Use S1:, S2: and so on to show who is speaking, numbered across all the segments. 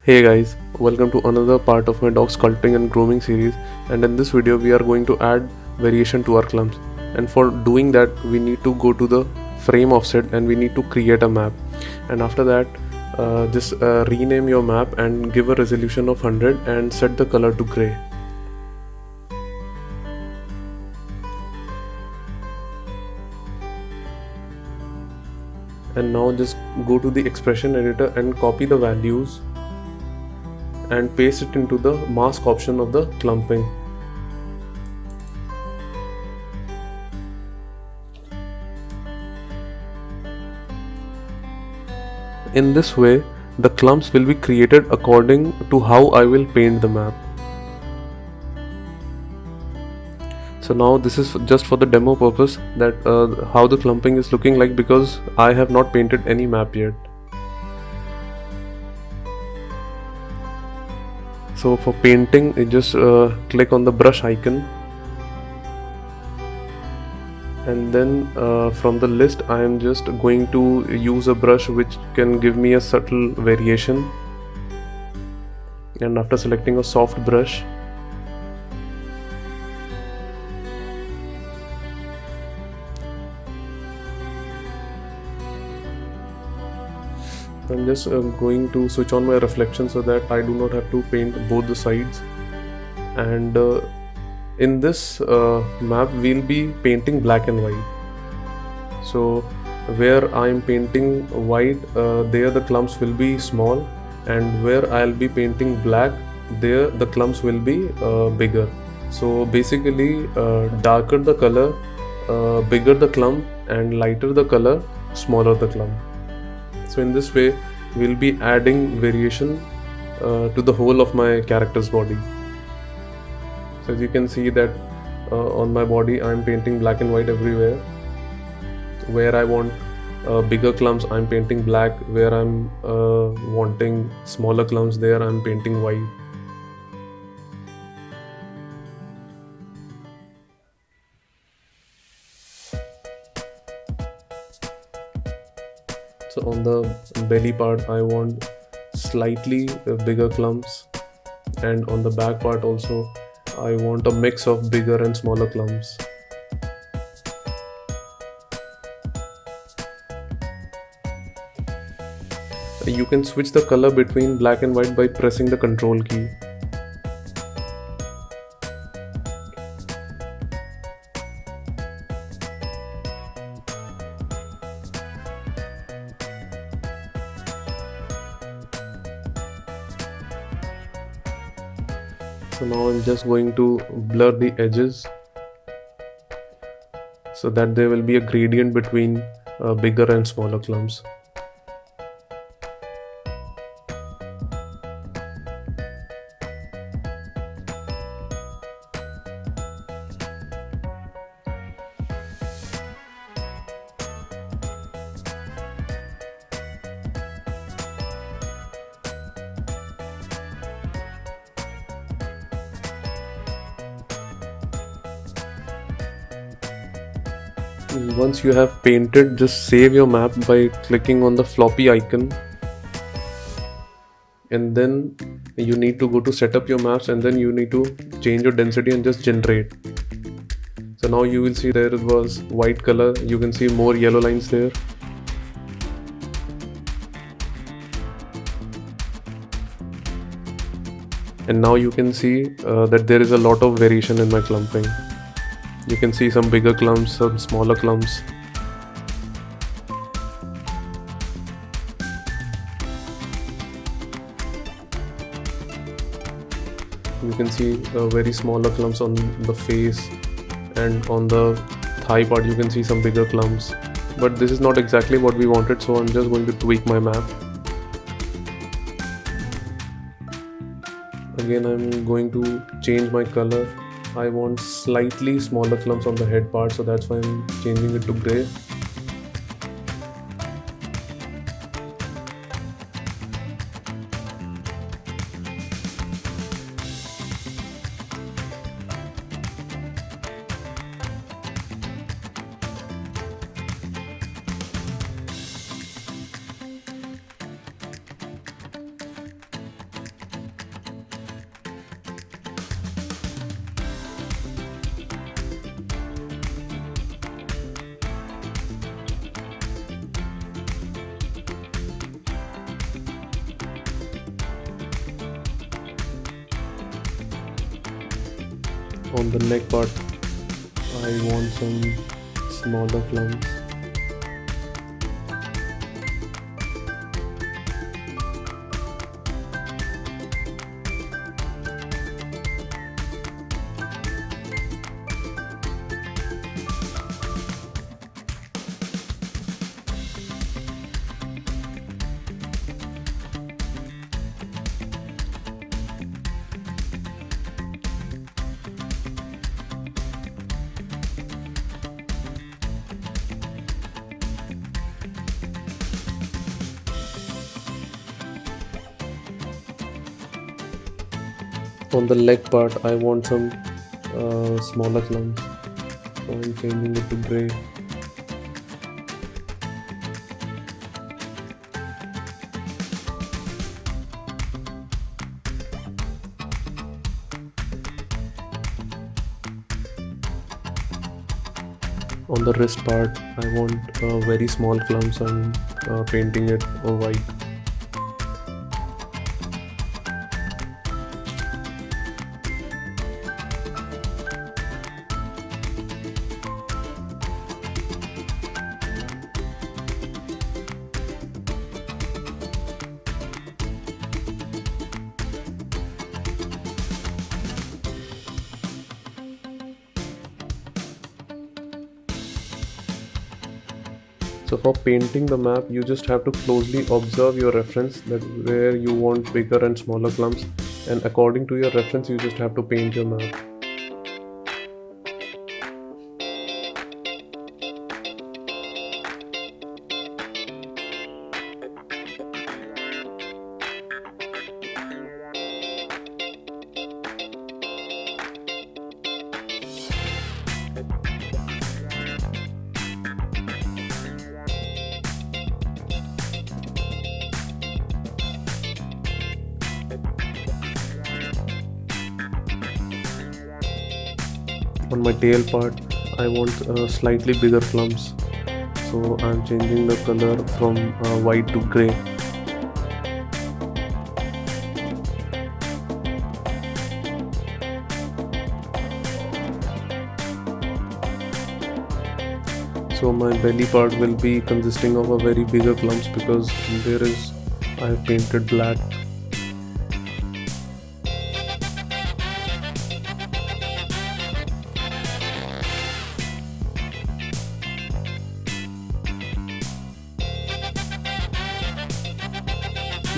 S1: Hey guys, welcome to another part of my dog sculpting and grooming series, and in this video we are going to add variation to our clumps. And for doing that we need to go to the frame offset and we need to create a map. And after that just rename your map and give a resolution of 100 and set the color to gray. And now just go to the expression editor and copy the values and paste it into the mask option of the clumping. In this way, the clumps will be created according to how I will paint the map. So now this is just for the demo purpose that how the clumping is looking like, because I have not painted any map yet. So for painting, you just click on the brush icon, and then from the list I am just going to use a brush which can give me a subtle variation. And after selecting a soft brush, I'm just going to switch on my reflection so that I do not have to paint both the sides. And in this map we'll be painting black and white. So where I am painting white, there the clumps will be small, and where I'll be painting black, there the clumps will be bigger. So basically darker the color, bigger the clump, and lighter the color, smaller the clump. So in this way we'll be adding variation to the whole of my character's body. So as you can see that on my body I'm painting black and white everywhere. Where I want bigger clumps I'm painting black, where I'm wanting smaller clumps, there I'm painting white. So on the belly part I want slightly bigger clumps, and on the back part also I want a mix of bigger and smaller clumps. You can switch the color between black and white by pressing the control key. So now I'm just going to blur the edges so that there will be a gradient between bigger and smaller clumps. Once you have painted, just save your map by clicking on the floppy icon, and then you need to go to set up your maps, and then you need to change your density and just generate. So now you will see there was white color, you can see more yellow lines there. And now you can see that there is a lot of variation in my clumping. You can see some bigger clumps, some smaller clumps. You can see very smaller clumps on the face, and on the thigh part you can see some bigger clumps. But this is not exactly what we wanted, so I'm just going to tweak my map. Again I'm going to change my color. I want slightly smaller clumps on the head part, so that's why I'm changing it to grey. On the neck part, I want some smaller clumps. On the leg part, I want some smaller clumps, so I'm changing it to gray. On the wrist part, I want very small clumps. I'm painting it white. So for painting the map, you just have to closely observe your reference, that where you want bigger and smaller clumps, and according to your reference you just have to paint your map. On my tail part, I want slightly bigger clumps, so I'm changing the color from white to grey. So my belly part will be consisting of a very bigger clumps because I have painted black.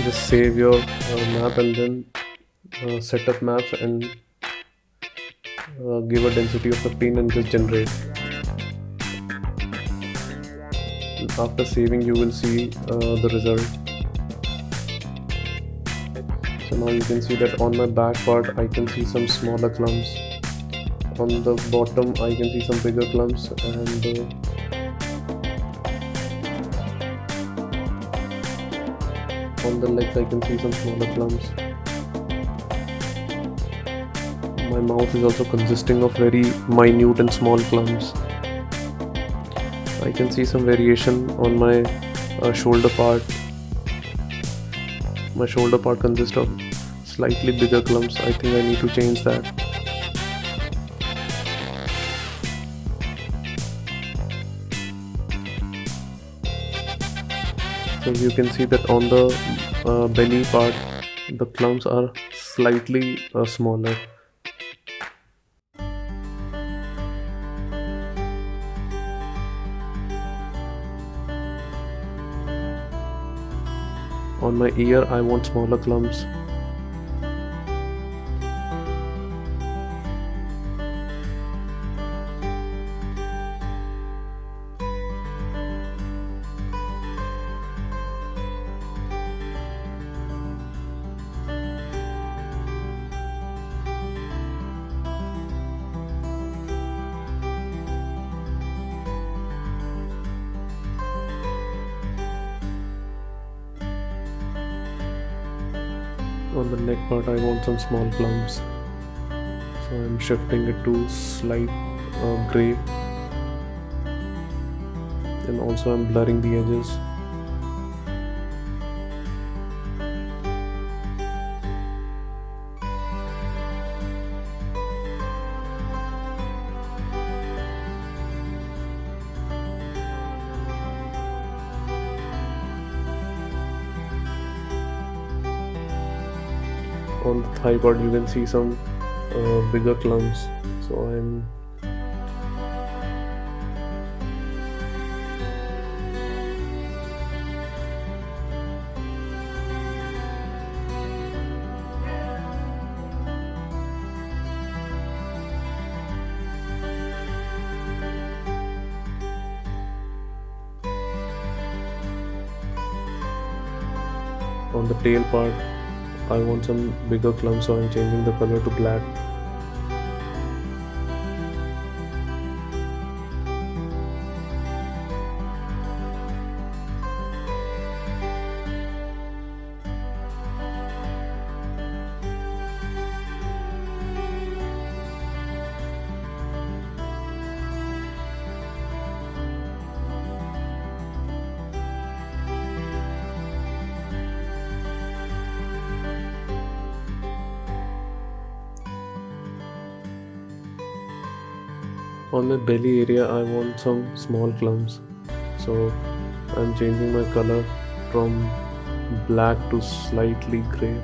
S1: Just save your map and then set up maps and give a density of the pin and just generate. And after saving, you will see the result. So now you can see that on my back part I can see some smaller clumps. On the bottom I can see some bigger clumps, and on the legs I can see some smaller clumps. My mouth is also consisting of very minute and small clumps. I can see some variation on my shoulder part. My shoulder part consists of slightly bigger clumps. I think I need to change that. So you can see that on the belly part, the clumps are slightly smaller. On my ear, I want smaller clumps. On the neck part, I want some small clumps, so I'm shifting it to slight gray, and also I'm blurring the edges. on the thigh part you can see some bigger clumps, so I'm on the tail part I want some bigger clumps, so I'm changing the color to black. On my belly area I want some small clumps, so I'm changing my color from black to slightly grey.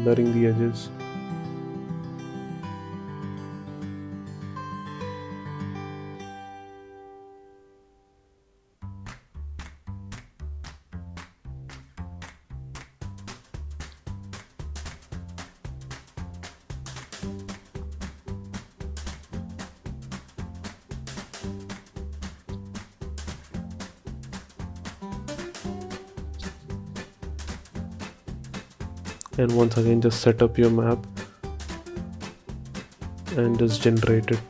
S1: Blurring the edges. And once again just set up your map and just generate it.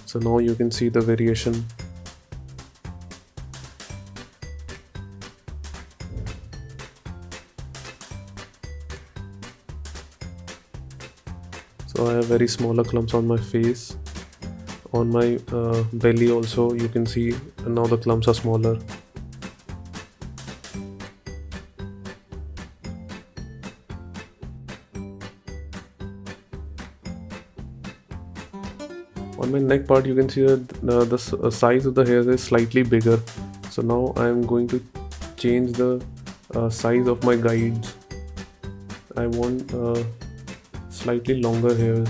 S1: So now you can see the variation. So I have very smaller clumps on my face. On my belly also you can see now the clumps are smaller. On my neck part you can see that the size of the hairs is slightly bigger. So now I am going to change the size of my guides. I want slightly longer hairs.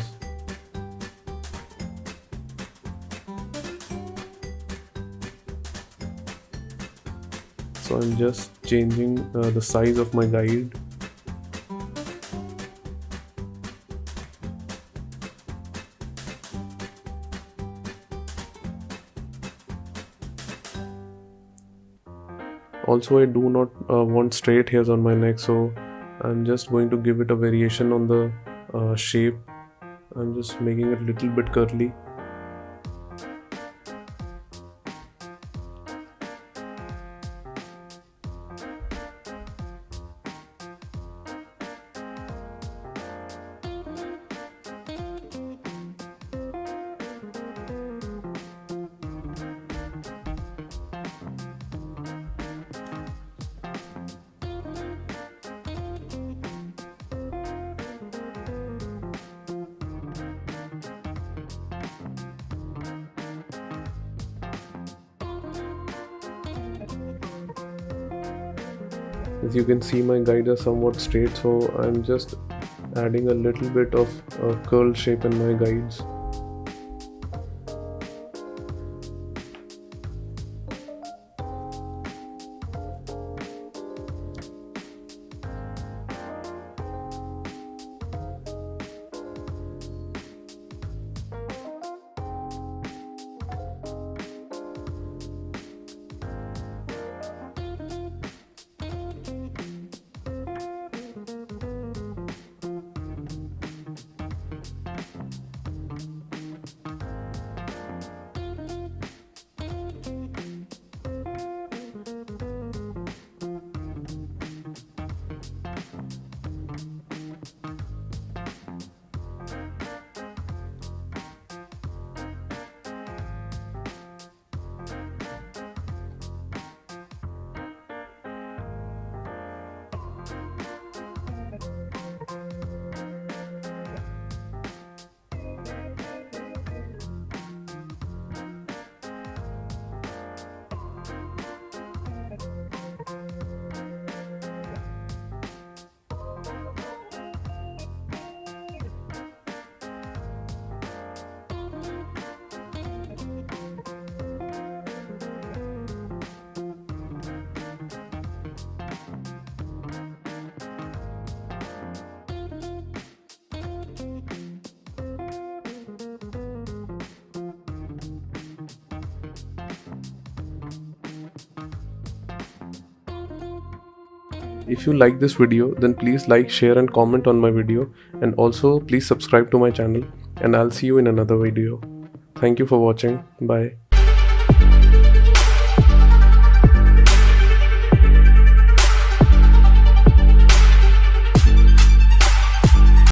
S1: So I'm just changing the size of my guide. Also I do not want straight hairs on my neck, so I'm just going to give it a variation on the shape. I'm just making it a little bit curly. As you can see, my guides are somewhat straight, so I'm just adding a little bit of curl shape in my guides. If you like this video, then please like, share and comment on my video, and also please subscribe to my channel, and I'll see you in another video. Thank you for watching. Bye.